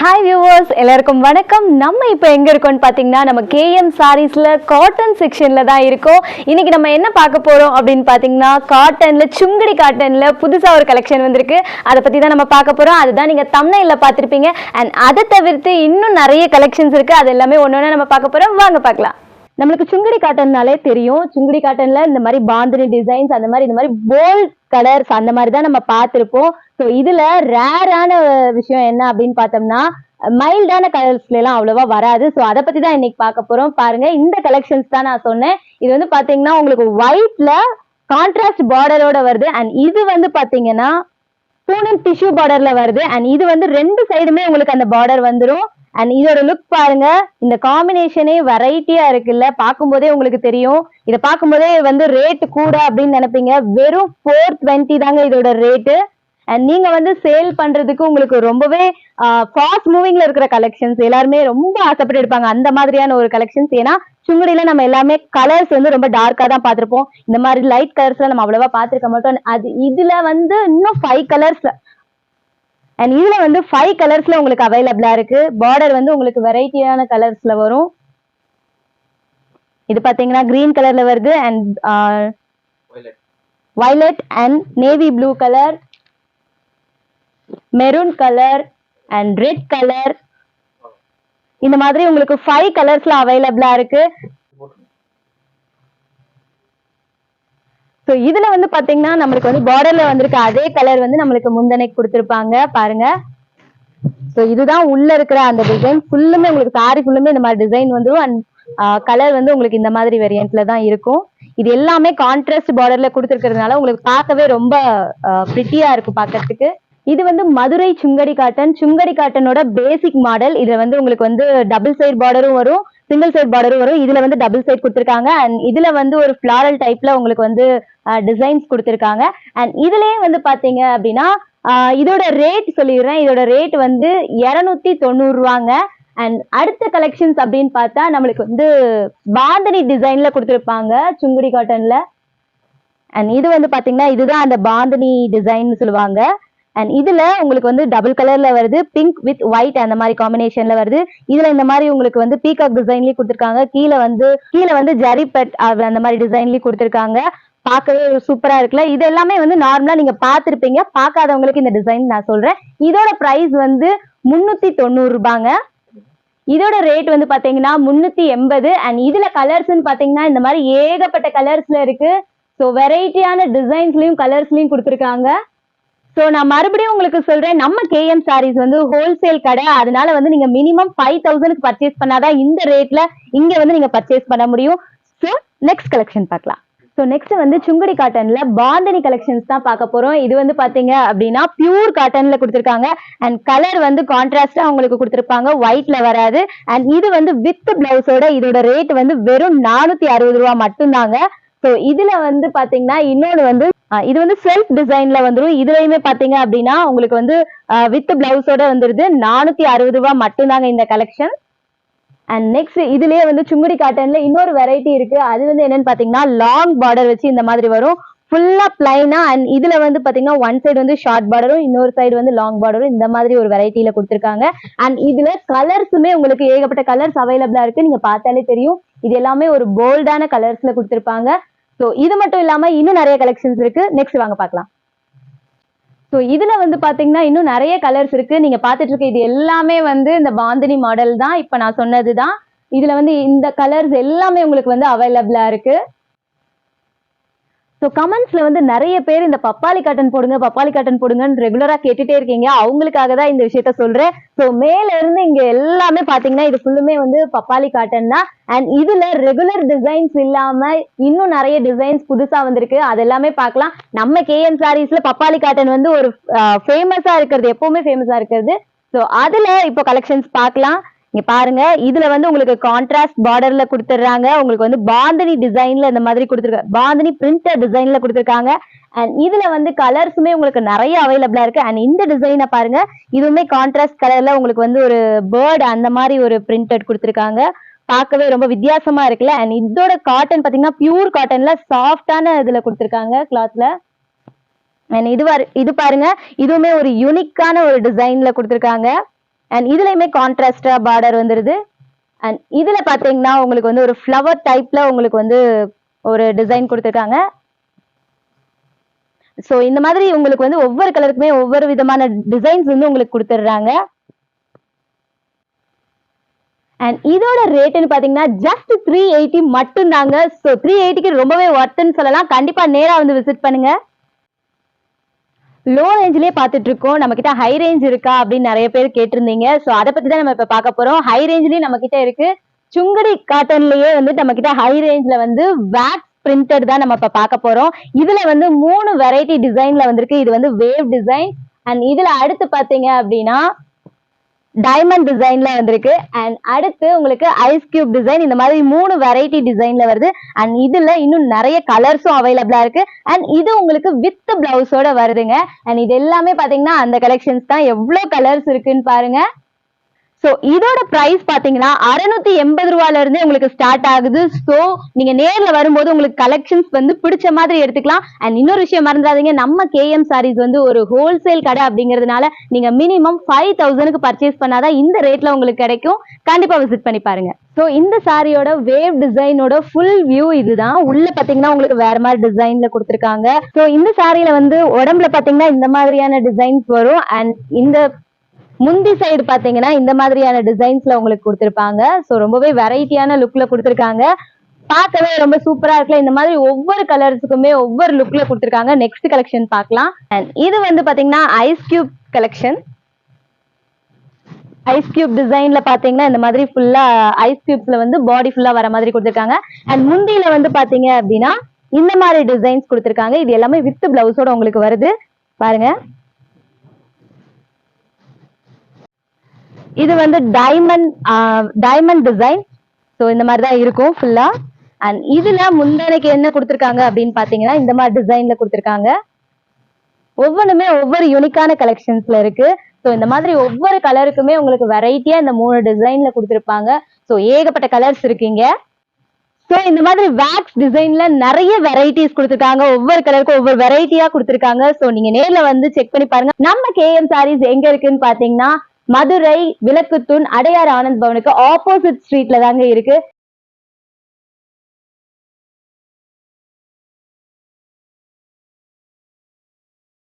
Hi viewers, எல்லாருக்கும் வணக்கம். நம்ம இப்போ எங்கே இருக்கோம்னு பார்த்தீங்கன்னா நம்ம கேஎம் சாரீஸில் காட்டன் செக்ஷனில் தான் இருக்கோம். இன்னைக்கு நம்ம என்ன பார்க்க போகிறோம் அப்படின்னு பார்த்தீங்கன்னா காட்டனில் சுங்கடி காட்டனில் புதுசாக ஒரு கலெக்ஷன் வந்திருக்கு. அதை பற்றி தான் நம்ம பார்க்க போகிறோம். அதுதான் நீங்கள் தம்ப்நெயிலில் பார்த்துருப்பீங்க. அண்ட் அதை தவிர்த்து இன்னும் நிறைய கலெக்ஷன்ஸ் இருக்குது. அது எல்லாமே ஒன்று ஒன்று நம்ம பார்க்க போகிறோம். வாங்க பார்க்கலாம். நம்மளுக்கு சுங்கடி காட்டன்னாலே தெரியும். சுங்கடி காட்டன்ல இந்த மாதிரி பாந்தினி டிசைன்ஸ், அந்த மாதிரி இந்த மாதிரி போல்ட் கலர்ஸ் அந்த மாதிரி தான் நம்ம பார்த்துருப்போம். ஸோ இதுல ரேரான விஷயம் என்ன அப்படின்னு பார்த்தோம்னா மைல்டான கலர்ஸ்ல எல்லாம் அவ்வளவா வராது. ஸோ அதை பத்தி தான் இன்னைக்கு பார்க்க போறோம். பாருங்க, இந்த கலெக்ஷன்ஸ் தான் நான் சொன்னேன். இது வந்து பாத்தீங்கன்னா உங்களுக்கு ஒயிட்ல கான்ட்ராஸ்ட் பார்டரோட வருது. அண்ட் இது வந்து பாத்தீங்கன்னா பூனம் டிஷ்யூ பார்டர்ல வருது. அண்ட் இது வந்து ரெண்டு சைடுமே உங்களுக்கு அந்த பார்டர் வந்துடும். அண்ட் இதோட லுக் பாருங்க, இந்த காம்பினேஷனே வெரைட்டியா இருக்குல்ல, பார்க்கும்போதே உங்களுக்கு தெரியும். இதை பார்க்கும்போதே வந்து ரேட் கூட அப்படின்னு நினைப்பீங்க. வெறும் 420 தாங்க இதோட ரேட்டு. அண்ட் நீங்க வந்து சேல் பண்றதுக்கு உங்களுக்கு ரொம்பவே ஃபாஸ்ட் மூவிங்ல இருக்கிற கலெக்ஷன்ஸ், எல்லாருமே ரொம்ப ஆசைப்பட்டு எடுப்பாங்க அந்த மாதிரியான ஒரு கலெக்ஷன்ஸ். ஏன்னா சுங்குடியில நம்ம எல்லாமே கலர்ஸ் வந்து ரொம்ப டார்க்கா தான் பார்த்திருப்போம். இந்த மாதிரி லைட் கலர்ஸ்ல நம்ம அவ்வளவா பார்த்திருக்க மாட்டோம். அது இதுல வந்து இன்னும் 5 கலர்ஸ் அண்ட் இதுல வந்து 5 கலர்ஸ்ல உங்களுக்கு அவைலபிளா இருக்கு. பார்டர் வந்து உங்களுக்கு வெரைட்டியான கலர்ஸ்ல வரும். இது பாத்தீங்கன்னா கிரீன் கலர்ல வருது. And violet and navy blue colour, maroon colour and red colour, இந்த மாதிரி உங்களுக்கு 5 கலர்ஸ்ல அவைலபிளா இருக்கு. ஸோ இதுல வந்து பாத்தீங்கன்னா நம்மளுக்கு வந்து பார்டர்ல வந்திருக்க அதே கலர் வந்து நம்மளுக்கு முந்தனைக்கு கொடுத்துருப்பாங்க பாருங்க. ஸோ இதுதான் உள்ள இருக்கிற அந்த டிசைன் ஃபுல்லுமே உங்களுக்கு சாரி ஃபுல்லுமே இந்த மாதிரி டிசைன் வந்துடும். அண்ட் கலர் வந்து உங்களுக்கு இந்த மாதிரி வேரியன்ட்ல தான் இருக்கும். இது எல்லாமே கான்ட்ராஸ்ட் பார்டர்ல கொடுத்துருக்கிறதுனால உங்களுக்கு பார்க்கவே ரொம்ப பிரிட்டியா இருக்கும் பார்க்கறதுக்கு. இது வந்து மதுரை சுங்கடி காட்டன். சுங்கடி காட்டனோட பேசிக் மாடல். இதுல வந்து உங்களுக்கு வந்து டபுள் சைட் பார்டரும் வரும், சிங்கிள் சைட் பார்டரும் வரும். இதுல வந்து டபுள் சைட் கொடுத்துருக்காங்க. அண்ட் இதுல வந்து ஒரு ஃபிளாரல் டைப்ல உங்களுக்கு வந்து டிசைன்ஸ் கொடுத்துருக்காங்க. அண்ட் இதுலயே வந்து பாத்தீங்க அப்படின்னா இதோட ரேட் சொல்லிடுறேன். இதோட ரேட் வந்து 290 ரூபாங்க. அண்ட் அடுத்த கலெக்ஷன்ஸ் அப்படின்னு பார்த்தா நம்மளுக்கு வந்து பாந்தினி டிசைன்ல கொடுத்துருப்பாங்க சுங்குடி காட்டன்ல. அண்ட் இது வந்து பாத்தீங்கன்னா இதுதான் அந்த பாந்தினி டிசைன் சொல்லுவாங்க. அண்ட் இதுல உங்களுக்கு வந்து டபுள் கலர்ல வருது, பிங்க் வித் ஒயிட் அந்த மாதிரி காம்பினேஷன்ல வருது. இதுல இந்த மாதிரி உங்களுக்கு வந்து பீகாக் டிசைன்லயும் கொடுத்துருக்காங்க. கீழே வந்து ஜரி பெட் அந்த மாதிரி டிசைன்லயும் கொடுத்துருக்காங்க. பார்க்கவே சூப்பரா இருக்குல்ல. இது எல்லாமே வந்து நார்மலா நீங்க பார்த்திருப்பீங்க. பார்க்காதவங்களுக்கு இந்த டிசைன் நான் சொல்றேன். இதோட பிரைஸ் வந்து 390 ரூபாங்க. இதோட ரேட் வந்து பாத்தீங்கன்னா 380. அண்ட் இதுல கலர்ஸ்ன்னு பாத்தீங்கன்னா இந்த மாதிரி ஏகப்பட்ட கலர்ஸ்ல இருக்கு. ஸோ வெரைட்டியான டிசைன்ஸ்லயும் கலர்ஸ்லயும் கொடுத்துருக்காங்க. ஸோ நான் மறுபடியும் உங்களுக்கு சொல்றேன், நம்ம கேஎம் சாரீஸ் வந்து ஹோல்சேல் கடை. அதனால வந்து நீங்க மினிமம் 5000க்கு பர்ச்சேஸ் பண்ணாதான் இந்த ரேட்ல இங்க வந்து நீங்க பர்ச்சேஸ் பண்ண முடியும். ஸோ நெக்ஸ்ட் கலெக்ஷன் பார்க்கலாம். ஸோ நெக்ஸ்ட் வந்து சுங்கடி காட்டன்ல பாந்தினி கலெக்ஷன்ஸ் தான் பார்க்க போறோம். இது வந்து பாத்தீங்க அப்படின்னா பியூர் காட்டன்ல கொடுத்துருக்காங்க. அண்ட் கலர் வந்து கான்ட்ராஸ்டா உங்களுக்கு கொடுத்துருப்பாங்க, ஒயிட்ல வராது. அண்ட் இது வந்து வித் பிளவுஸோட இதோட ரேட் வந்து வெறும் 460 ரூபா மட்டும்தாங்க. ஸோ இதுல வந்து பாத்தீங்கன்னா இன்னொன்று வந்து இது வந்து செல்ஃப் டிசைன்ல வந்துடும். இதுலயுமே பாத்தீங்க அப்படின்னா உங்களுக்கு வந்து வித் பிளவுஸோட வந்துருது. 460 ரூபா மட்டும்தாங்க இந்த கலெக்ஷன். அண்ட் நெக்ஸ்ட் இதுலயே வந்து சுங்குடி காட்டன்ல இன்னொரு வெரைட்டி இருக்கு. அது வந்து என்னன்னு பாத்தீங்கன்னா லாங் பார்டர் வச்சு இந்த மாதிரி வரும், ஃபுல்லா பிளைனா. அண்ட் இதுல வந்து பாத்தீங்கன்னா ஒன் சைடு வந்து ஷார்ட் பார்டரும் இன்னொரு சைடு வந்து லாங் பார்டரும் இந்த மாதிரி ஒரு வெரைட்டியில கொடுத்துருக்காங்க. அண்ட் இதுல கலர்ஸுமே உங்களுக்கு ஏகப்பட்ட கலர்ஸ் அவைலபிளா இருக்கு. நீங்க பார்த்தாலே தெரியும், இது எல்லாமே ஒரு போல்டான கலர்ஸ்ல கொடுத்துருப்பாங்க. ஸோ இது மட்டும் இல்லாம இன்னும் நிறைய கலெக்ஷன்ஸ் இருக்கு. நெக்ஸ்ட் வாங்க பார்க்கலாம். ஸோ இதுல வந்து பாத்தீங்கன்னா இன்னும் நிறைய கலர்ஸ் இருக்கு. நீங்க பாத்துட்டு இருக்க இது எல்லாமே வந்து இந்த பாந்தினி மாடல் தான். இப்ப நான் சொன்னதுதான். இதுல வந்து இந்த கலர்ஸ் எல்லாமே உங்களுக்கு வந்து அவைலபிளா இருக்கு. ஸோ கமெண்ட்ஸ்ல வந்து நிறைய பேர் இந்த பப்பாளி காட்டன் போடுங்க, பப்பாளி காட்டன் போடுங்கன்னு ரெகுலரா கேட்டுட்டே இருக்கீங்க. அவங்களுக்காக தான் இந்த விஷயத்த சொல்றேன். ஸோ மேல இருந்து இங்க எல்லாமே பாத்தீங்கன்னா இது ஃபுல்லுமே வந்து பப்பாளி காட்டன் தான். அண்ட் இதுல ரெகுலர் டிசைன்ஸ் இல்லாம இன்னும் நிறைய டிசைன்ஸ் புதுசா வந்திருக்கு. அது எல்லாமே பார்க்கலாம். நம்ம கேஎம் சாரீஸ்ல பப்பாளி காட்டன் வந்து ஒரு ஃபேமஸா இருக்கிறது, எப்பவுமே ஃபேமஸா இருக்கிறது. ஸோ அதுல இப்போ கலெக்ஷன்ஸ் பார்க்கலாம். இங்க பாருங்க, இதுல வந்து உங்களுக்கு கான்ட்ராஸ்ட் பார்டர்ல கொடுத்துறாங்க. உங்களுக்கு வந்து பாந்தினி டிசைன்ல இந்த மாதிரி கொடுத்துருக்காங்க, பாந்தினி பிரிண்டர் டிசைன்ல கொடுத்துருக்காங்க. அண்ட் இதுல வந்து கலர்ஸுமே உங்களுக்கு நிறைய அவைலபிளா இருக்கு. அண்ட் இந்த டிசைனை பாருங்க, இதுவுமே கான்ட்ராஸ்ட் கலர்ல உங்களுக்கு வந்து ஒரு பேர்ட் அந்த மாதிரி ஒரு பிரிண்டட் கொடுத்துருக்காங்க. பார்க்கவே ரொம்ப வித்தியாசமா இருக்குல்ல. அண்ட் இதோட காட்டன் பாத்தீங்கன்னா பியூர் காட்டன்ல சாஃப்டான இதுல கொடுத்துருக்காங்க கிளாத்ல. அண்ட் இது பாருங்க, இதுவுமே ஒரு யூனிக்கான ஒரு டிசைன்ல கொடுத்துருக்காங்க. அண்ட் இதுலயுமே கான்ட்ராஸ்டா பார்டர் வந்துருது. அண்ட் இதுல பாத்தீங்கன்னா உங்களுக்கு வந்து ஒரு ஃப்ளவர் டைப்ல உங்களுக்கு வந்து ஒரு டிசைன் கொடுத்துருக்காங்க. சோ இந்த மாதிரி உங்களுக்கு வந்து ஒவ்வொரு கலருக்குமே ஒவ்வொரு விதமான டிசைன்ஸ் வந்து உங்களுக்கு கொடுத்துடுறாங்க. அண்ட் இதோட ரேட்னு பாத்தீங்கன்னா ஜஸ்ட் 380 மட்டும் தாங்க. சோ 380க்கு ரொம்பவே ஒர்த்னு சொல்லலாம். கண்டிப்பா நேரா வந்து விசிட் பண்ணுங்க. லோ ரேஞ்சிலேயே பார்த்துட்டு இருக்கோம். நம்ம கிட்ட ஹை ரேஞ்ச் இருக்கா அப்படின்னு நிறைய பேர் கேட்டிருந்தீங்க. சோ அதை பத்தி தான் நம்ம இப்ப பார்க்க போறோம். ஹை ரேஞ்ச்லயும் நம்ம கிட்ட இருக்கு. சுங்கடி காட்டன்லயே வந்து நம்ம கிட்ட ஹை ரேஞ்ச்ல வந்து வேக்ஸ் பிரிண்டட் தான் நம்ம இப்ப பார்க்க போறோம். இதுல வந்து 3 வெரைட்டி டிசைன்ல வந்திருக்கு. இது வந்து வேவ் டிசைன். அண்ட் இதுல அடுத்து பாத்தீங்க அப்படின்னா டைமண்ட் டிசைன்ல வந்திருக்கு. அண்ட் அடுத்து உங்களுக்கு ஐஸ் கியூப் டிசைன். இந்த மாதிரி 3 வெரைட்டி டிசைன்ல வருது. அண்ட் இதுல இன்னும் நிறைய கலர்ஸும் அவைலபிளா இருக்கு. அண்ட் இது உங்களுக்கு வித் பிளவுஸோட வருதுங்க. அண்ட் இது எல்லாமே பாத்தீங்கன்னா அந்த கலெக்ஷன்ஸ் தான். எவ்வளவு கலர்ஸ் இருக்குன்னு பாருங்க. சோ இதோட பிரைஸ் பாத்தீங்கன்னா 680 ரூபாயில இருந்து உங்களுக்கு ஸ்டார்ட் ஆகுது. சோ நீங்க நேர்ல வரும்போது உங்களுக்கு கலெக்ஷன்ஸ் வந்து பிடிச்ச மாதிரி எடுத்துக்கலாம். அண்ட் இன்னொரு விஷயம் மறந்துடாதீங்க, நம்ம கேஎம் சாரீஸ் வந்து ஒரு ஹோல்சேல் கடை அப்படிங்கிறதுனால நீங்க மினிமம் 5000க்கு பர்ச்சேஸ் பண்ணாதான் இந்த ரேட்ல உங்களுக்கு கிடைக்கும். கண்டிப்பா விசிட் பண்ணி பாருங்க. சோ இந்த சாரியோட வேவ் டிசைனோட ஃபுல் வியூ இதுதான். உள்ள பாத்தீங்கன்னா உங்களுக்கு வேற மாதிரி டிசைன்ல கொடுத்துருக்காங்க. சோ இந்த சாரியில வந்து உடம்புல பாத்தீங்கன்னா இந்த மாதிரியான டிசைன்ஸ் வரும். அண்ட் இந்த முந்தி சைடு பாத்தீங்கன்னா இந்த மாதிரியான டிசைன்ஸ்ல உங்களுக்கு கொடுத்திருப்பாங்க. சோ ரொம்பவே வெரைட்டியான லுக்ல கொடுத்திருக்காங்க. பார்க்கவே ரொம்ப சூப்பரா இருக்குல்ல. இந்த மாதிரி ஒவ்வொரு கலர்ஸுக்குமே ஒவ்வொரு லுக்ல கொடுத்திருக்காங்க. நெக்ஸ்ட் கலெக்ஷன் பார்க்கலாம். அண்ட் இது வந்து பாத்தீங்கன்னா ice cube collection. Ice cube டிசைன்ல பாத்தீங்கன்னா இந்த மாதிரி ஃபுல்லா ஐஸ் கியூப்ஸ்ல வந்து பாடி ஃபுல்லா வர மாதிரி கொடுத்திருக்காங்க. அண்ட் முந்தியில வந்து பாத்தீங்க அப்படின்னா இந்த மாதிரி டிசைன்ஸ் கொடுத்திருக்காங்க. இது எல்லாமே வித் பிளவுஸோட உங்களுக்கு வருது பாருங்க. இது வந்து டைமண்ட் டிசைன். சோ இந்த மாதிரி தான் இருக்கும் ஃபுல்லா. அண்ட் இதுல முந்தானைக்கு என்ன கொடுத்திருக்காங்க அப்படின்னு பாத்தீங்கன்னா இந்த மாதிரி டிசைன்ல கொடுத்திருக்காங்க. ஒவ்வொன்றுமே ஒவ்வொரு யூனிக்கான கலெக்ஷன்ஸ்ல இருக்கு. சோ இந்த மாதிரி ஒவ்வொரு கலருக்குமே உங்களுக்கு வெரைட்டியா இந்த 3 டிசைன்ல கொடுத்திருப்பாங்க. சோ ஏகப்பட்ட கலர்ஸ் இருக்கீங்க. சோ இந்த மாதிரி வேக்ஸ் டிசைன்ல நிறைய வெரைட்டிஸ் கொடுத்திருக்காங்க. ஒவ்வொரு கலருக்கும் ஒவ்வொரு வெரைட்டியா கொடுத்திருக்காங்க. சோ நீங்க நேர்ல வந்து செக் பண்ணி பாருங்க. நம்ம கேஎம் சாரீஸ் எங்க இருக்குன்னு பாத்தீங்கன்னா மதுரை விளக்குத்தூண் அடையார் ஆனந்த் பவனுக்கு ஆப்போசிட் ஸ்ட்ரீட்ல தாங்க இருக்கு.